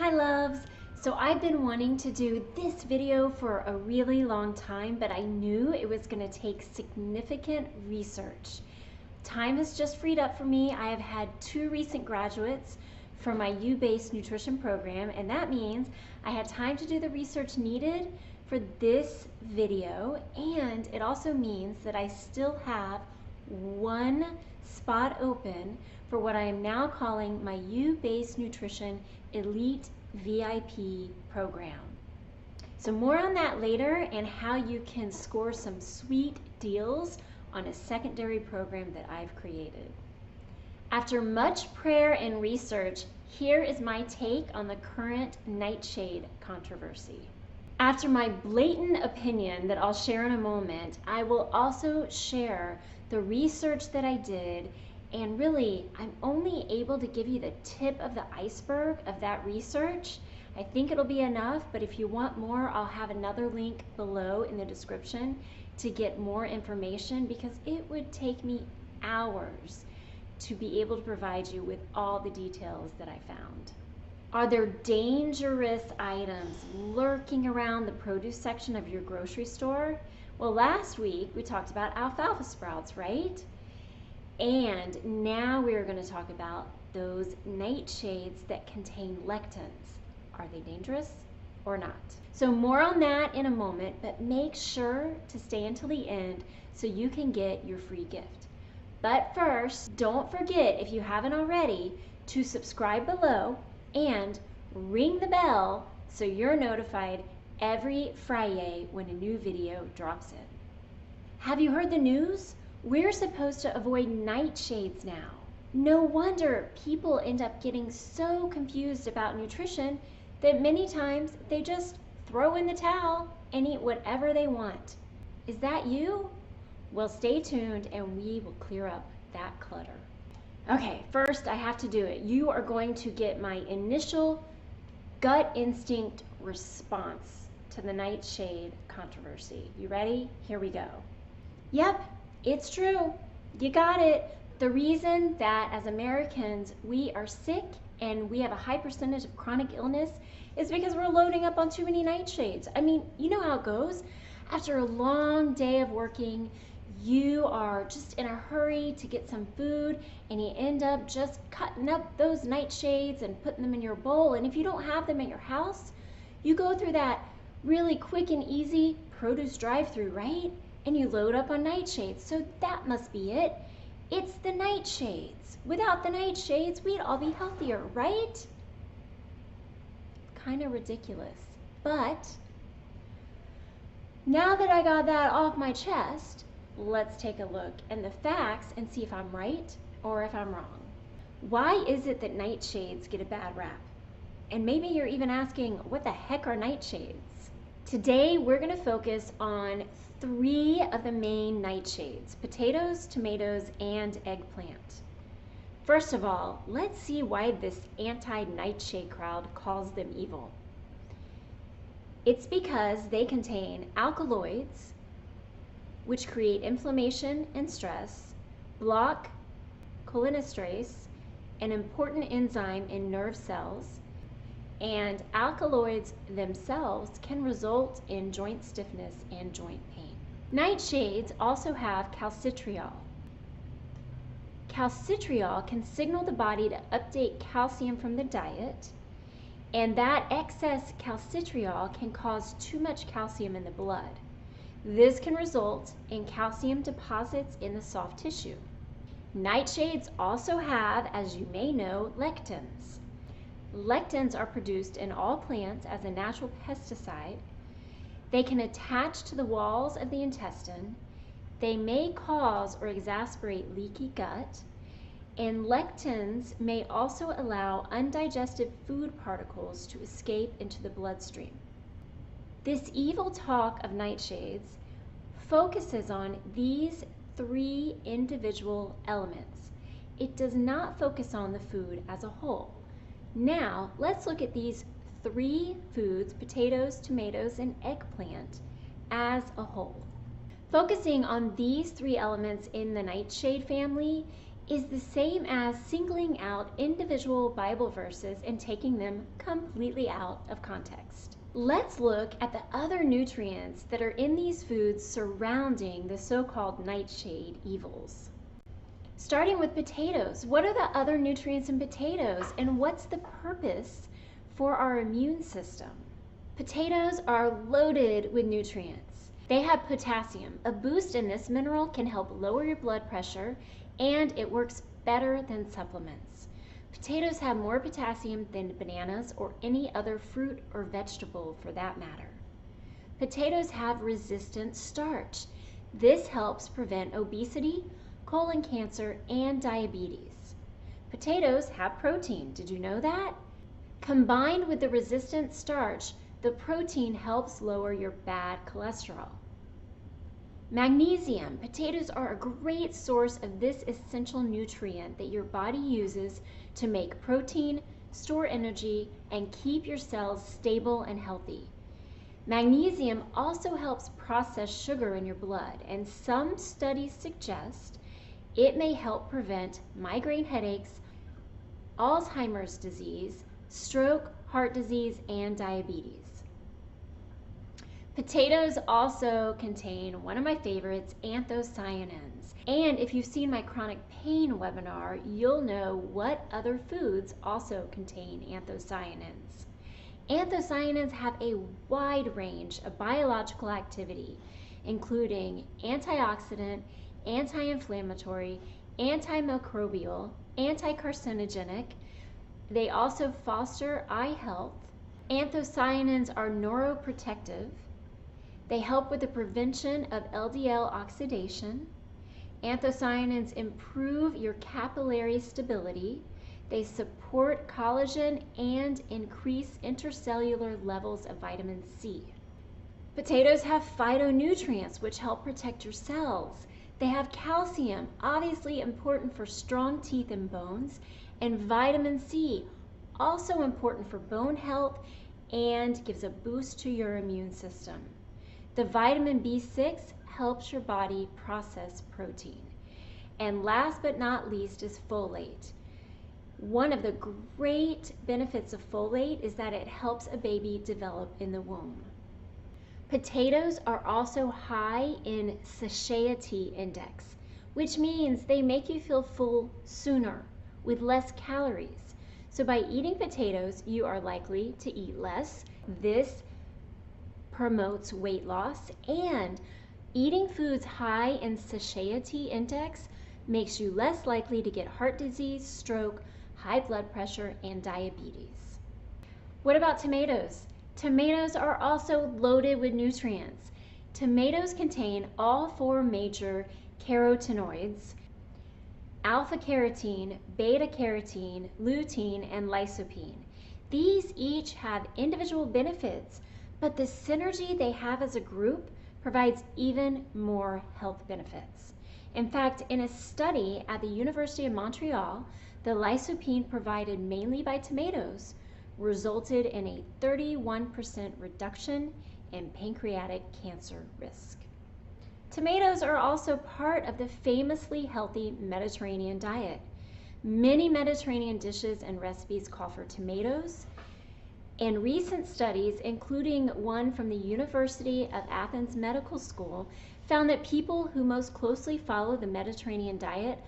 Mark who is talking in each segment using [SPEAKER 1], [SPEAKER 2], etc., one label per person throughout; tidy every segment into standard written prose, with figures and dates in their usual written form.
[SPEAKER 1] Hi loves! So I've been wanting to do this video for a really long time, but I knew it was going to take significant research. Time has just freed up for me. I have had 2 recent graduates from my U-based nutrition program, and that means I had time to do the research needed for this video, and it also means that I still have 1 spot open for what I am now calling my U-based nutrition Elite VIP program. So more on that later, and how you can score some sweet deals on a secondary program that I've created. After much prayer and research, here is my take on the current nightshade controversy. After my blatant opinion that I'll share in a moment, I will also share the research that I did, and really I'm only able to give you the tip of the iceberg of that research. I think it'll be enough, but if you want more, I'll have another link below in the description to get more information, because it would take me hours to be able to provide you with all the details that I found. Are there dangerous items lurking around the produce section of your grocery store? Well, last week we talked about alfalfa sprouts, right? And now we are going to talk about those nightshades that contain lectins. Are they dangerous or not? So more on that in a moment, but make sure to stay until the end so you can get your free gift. But first, don't forget, if you haven't already, to subscribe below and ring the bell so you're notified every Friday when a new video drops in. Have you heard the news? We're supposed to avoid nightshades now. No wonder people end up getting so confused about nutrition that many times they just throw in the towel and eat whatever they want. Is that you? Well, stay tuned and we will clear up that clutter. Okay, first I have to do it. You are going to get my initial gut instinct response to the nightshade controversy. You ready? Here we go. Yep, it's true. You got it. The reason that as Americans we are sick and we have a high percentage of chronic illness is because we're loading up on too many nightshades. I mean, you know how it goes. After a long day of working, you are just in a hurry to get some food, and you end up just cutting up those nightshades and putting them in your bowl. And if you don't have them at your house, you go through that really quick and easy produce drive-through, right? And you load up on nightshades. So that must be it. It's the nightshades. Without the nightshades, we'd all be healthier, right? Kind of ridiculous. But now that I got that off my chest, let's take a look at the facts and see if I'm right or if I'm wrong. Why is it that nightshades get a bad rap? And maybe you're even asking, what the heck are nightshades? Today we're going to focus on 3 of the main nightshades: potatoes, tomatoes, and eggplant. First of all, let's see why this anti-nightshade crowd calls them evil. It's because they contain alkaloids, which create inflammation and stress, block cholinesterase, an important enzyme in nerve cells, and alkaloids themselves can result in joint stiffness and joint pain. Nightshades also have calcitriol. Calcitriol can signal the body to update calcium from the diet, and that excess calcitriol can cause too much calcium in the blood. This can result in calcium deposits in the soft tissue. Nightshades also have, as you may know, lectins. Lectins are produced in all plants as a natural pesticide. They can attach to the walls of the intestine. They may cause or exacerbate leaky gut. And lectins may also allow undigested food particles to escape into the bloodstream. This evil talk of nightshades focuses on these 3 individual elements. It does not focus on the food as a whole. Now, let's look at these 3 foods, potatoes, tomatoes, and eggplant, as a whole. Focusing on these 3 elements in the nightshade family is the same as singling out individual Bible verses and taking them completely out of context. Let's look at the other nutrients that are in these foods surrounding the so-called nightshade evils. Starting with potatoes, what are the other nutrients in potatoes and what's the purpose for our immune system? Potatoes are loaded with nutrients. They have potassium. A boost in this mineral can help lower your blood pressure, and it works better than supplements. Potatoes have more potassium than bananas or any other fruit or vegetable for that matter. Potatoes have resistant starch. This helps prevent obesity, colon cancer, and diabetes. Potatoes have protein. Did you know that? Combined with the resistant starch, the protein helps lower your bad cholesterol. Magnesium. Potatoes are a great source of this essential nutrient that your body uses to make protein, store energy, and keep your cells stable and healthy. Magnesium also helps process sugar in your blood, and some studies suggest it may help prevent migraine headaches, Alzheimer's disease, stroke, heart disease, and diabetes. Potatoes also contain one of my favorites, anthocyanins. And if you've seen my chronic pain webinar, you'll know what other foods also contain anthocyanins. Anthocyanins have a wide range of biological activity, including antioxidant, anti-inflammatory, antimicrobial, anti-carcinogenic. They also foster eye health. Anthocyanins are neuroprotective. They help with the prevention of LDL oxidation. Anthocyanins improve your capillary stability. They support collagen and increase intercellular levels of vitamin C. Potatoes have phytonutrients, which help protect your cells. They have calcium, obviously important for strong teeth and bones, and vitamin C, also important for bone health and gives a boost to your immune system. The vitamin B6 helps your body process protein. And last but not least is folate. One of the great benefits of folate is that it helps a baby develop in the womb. Potatoes are also high in satiety index, which means they make you feel full sooner with less calories. So by eating potatoes, you are likely to eat less. This promotes weight loss, and eating foods high in satiety index makes you less likely to get heart disease, stroke, high blood pressure, and diabetes. What about tomatoes? Tomatoes are also loaded with nutrients. Tomatoes contain all 4 major carotenoids: alpha carotene, beta carotene, lutein, and lycopene. These each have individual benefits, but the synergy they have as a group provides even more health benefits. In fact, in a study at the University of Montreal, the lycopene provided mainly by tomatoes resulted in a 31% reduction in pancreatic cancer risk. Tomatoes are also part of the famously healthy Mediterranean diet. Many Mediterranean dishes and recipes call for tomatoes, and recent studies, including one from the University of Athens Medical School, found that people who most closely follow the Mediterranean diet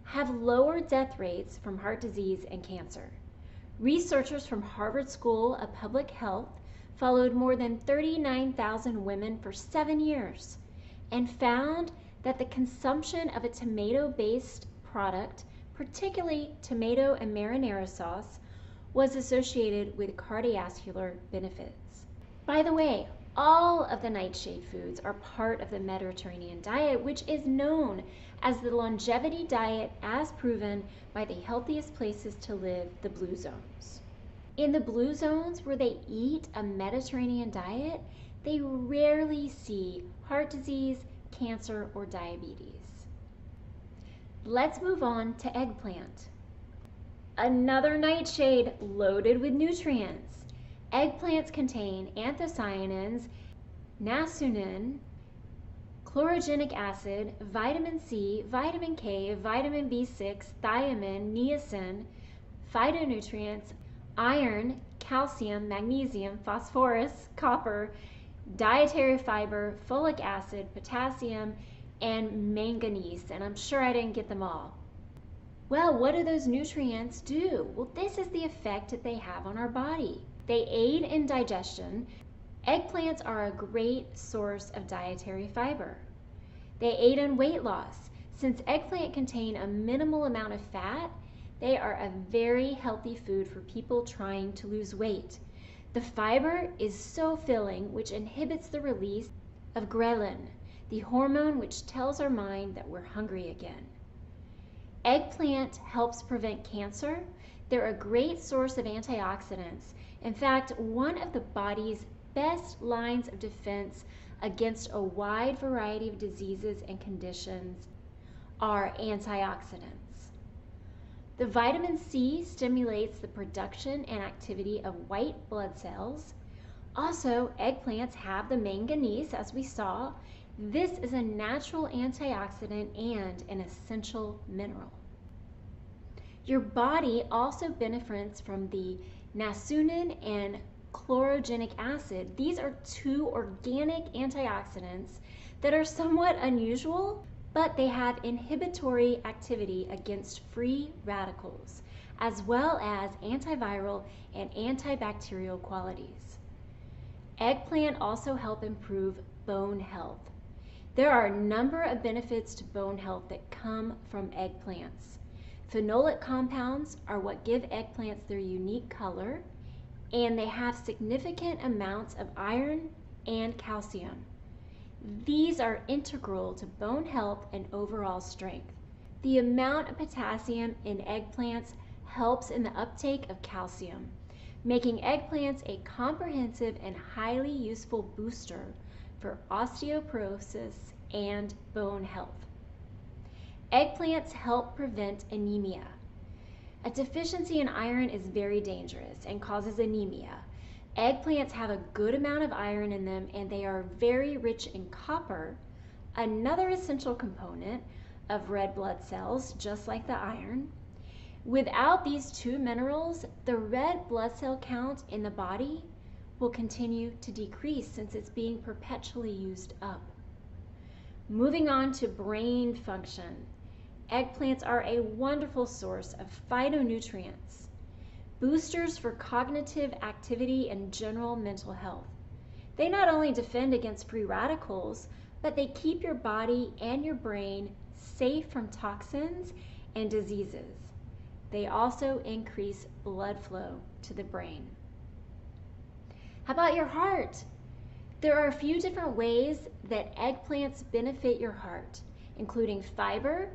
[SPEAKER 1] have lower death rates from heart disease and cancer. Researchers from Harvard School of Public Health followed more than 39,000 women for 7 years and found that the consumption of a tomato-based product, particularly tomato and marinara sauce, was associated with cardiovascular benefits. By the way, all of the nightshade foods are part of the Mediterranean diet, which is known as the longevity diet as proven by the healthiest places to live, the blue zones. In the blue zones where they eat a Mediterranean diet, they rarely see heart disease, cancer, or diabetes. Let's move on to eggplant. Another nightshade loaded with nutrients. Eggplants contain anthocyanins, niacin, chlorogenic acid, vitamin C, vitamin K, vitamin B6, thiamine, niacin, phytonutrients, iron, calcium, magnesium, phosphorus, copper, dietary fiber, folic acid, potassium, and manganese. And I'm sure I didn't get them all. Well, what do those nutrients do? Well, this is the effect that they have on our body. They aid in digestion. Eggplants are a great source of dietary fiber. They aid in weight loss. Since eggplant contain a minimal amount of fat, they are a very healthy food for people trying to lose weight. The fiber is so filling, which inhibits the release of ghrelin, the hormone which tells our mind that we're hungry again. Eggplant helps prevent cancer. They're a great source of antioxidants. In fact, one of the body's best lines of defense against a wide variety of diseases and conditions are antioxidants. The vitamin C stimulates the production and activity of white blood cells. Also, eggplants have the manganese, as we saw. This is a natural antioxidant and an essential mineral. Your body also benefits from the niacin and chlorogenic acid. These are two organic antioxidants that are somewhat unusual, but they have inhibitory activity against free radicals, as well as antiviral and antibacterial qualities. Eggplant also help improve bone health. There are a number of benefits to bone health that come from eggplants. Phenolic compounds are what give eggplants their unique color, and they have significant amounts of iron and calcium. These are integral to bone health and overall strength. The amount of potassium in eggplants helps in the uptake of calcium, making eggplants a comprehensive and highly useful booster for osteoporosis and bone health. Eggplants help prevent anemia. A deficiency in iron is very dangerous and causes anemia. Eggplants have a good amount of iron in them, and they are very rich in copper, another essential component of red blood cells, just like the iron. Without these two minerals, the red blood cell count in the body will continue to decrease since it's being perpetually used up. Moving on to brain function. Eggplants are a wonderful source of phytonutrients, boosters for cognitive activity and general mental health. They not only defend against free radicals, but they keep your body and your brain safe from toxins and diseases. They also increase blood flow to the brain. How about your heart? There are a few different ways that eggplants benefit your heart, including fiber,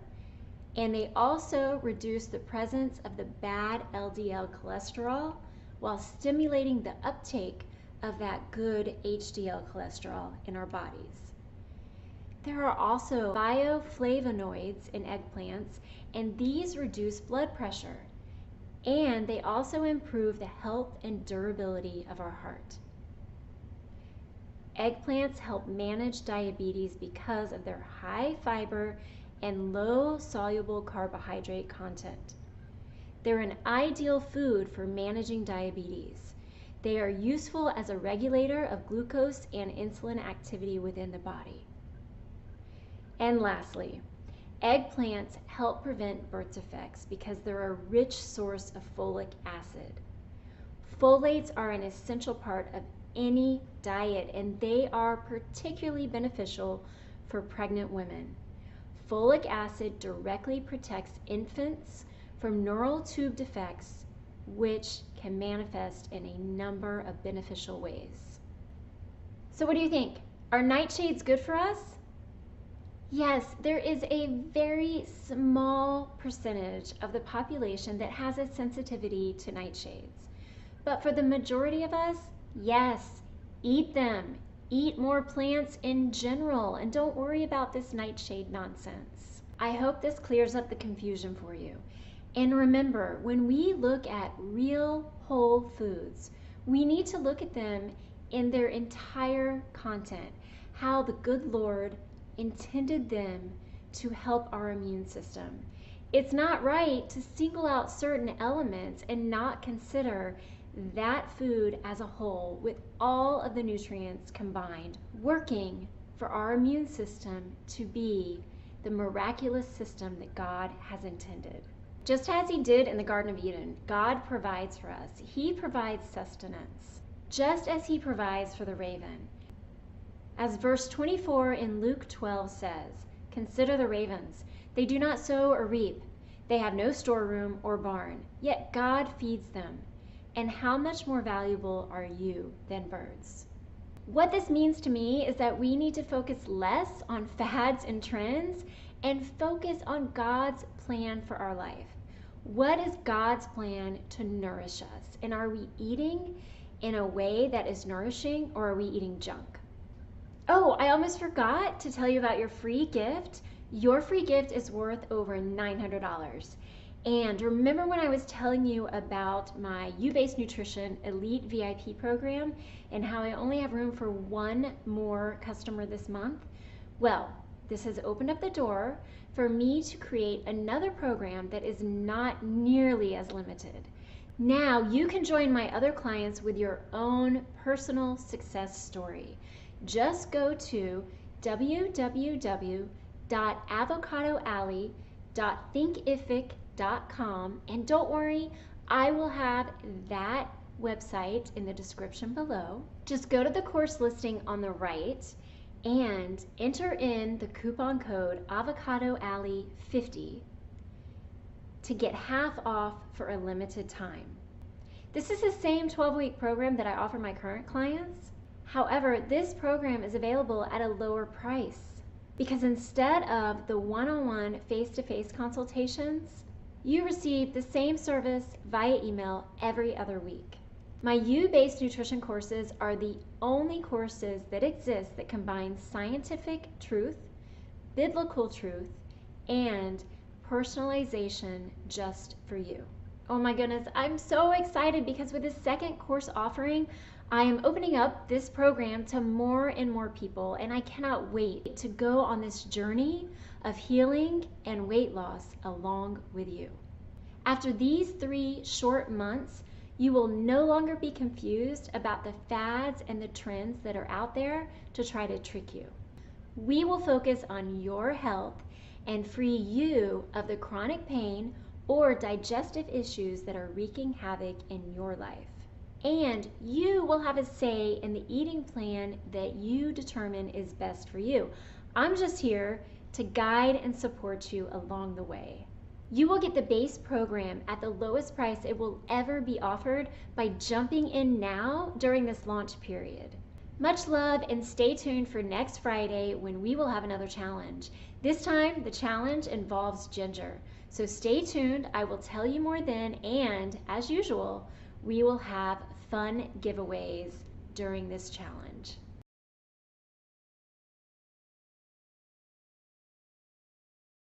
[SPEAKER 1] and they also reduce the presence of the bad LDL cholesterol while stimulating the uptake of that good HDL cholesterol in our bodies. There are also bioflavonoids in eggplants, and these reduce blood pressure, and they also improve the health and durability of our heart. Eggplants help manage diabetes because of their high fiber and low soluble carbohydrate content. They're an ideal food for managing diabetes. They are useful as a regulator of glucose and insulin activity within the body. And lastly, eggplants help prevent birth defects because they're a rich source of folic acid. Folates are an essential part of any diet, and they are particularly beneficial for pregnant women. Folic acid directly protects infants from neural tube defects, which can manifest in a number of beneficial ways. So what do you think? Are nightshades good for us? Yes, there is a very small percentage of the population that has a sensitivity to nightshades. But for the majority of us, yes, eat them. Eat more plants in general, and don't worry about this nightshade nonsense. I hope this clears up the confusion for you. And remember, when we look at real whole foods, we need to look at them in their entire content, how the good Lord intended them to help our immune system. It's not right to single out certain elements and not consider that food as a whole with all of the nutrients combined, working for our immune system to be the miraculous system that God has intended. Just as He did in the Garden of Eden, God provides for us. He provides sustenance, just as He provides for the raven. As verse 24 in Luke 12 says, "Consider the ravens. They do not sow or reap. They have no storeroom or barn, yet God feeds them. And how much more valuable are you than birds?" What this means to me is that we need to focus less on fads and trends and focus on God's plan for our life. What is God's plan to nourish us? And are we eating in a way that is nourishing, or are we eating junk? Oh, I almost forgot to tell you about your free gift. Your free gift is worth over $900. And remember when I was telling you about my You-Based Nutrition Elite VIP program and how I only have room for one more customer this month? Well, this has opened up the door for me to create another program that is not nearly as limited. Now you can join my other clients with your own personal success story. Just go to www.avocadoalley.thinkific.com, and don't worry, I will have that website in the description below. Just go to the course listing on the right and enter in the coupon code avocadoalley50 to get half off for a limited time. This is the same 12-week program that I offer my current clients. However, this program is available at a lower price because instead of the one-on-one face-to-face consultations, you receive the same service via email every other week. My You-Based Nutrition courses are the only courses that exist that combine scientific truth, biblical truth, and personalization just for you. Oh my goodness, I'm so excited because with this second course offering, I am opening up this program to more and more people, and I cannot wait to go on this journey of healing and weight loss along with you. After these 3 short months, you will no longer be confused about the fads and the trends that are out there to try to trick you. We will focus on your health and free you of the chronic pain or digestive issues that are wreaking havoc in your life. And you will have a say in the eating plan that you determine is best for you. I'm just here to guide and support you along the way. You will get the base program at the lowest price it will ever be offered by jumping in now during this launch period. Much love, and stay tuned for next Friday when we will have another challenge. This time, the challenge involves ginger. So stay tuned, I will tell you more then, and as usual, we will have fun giveaways during this challenge.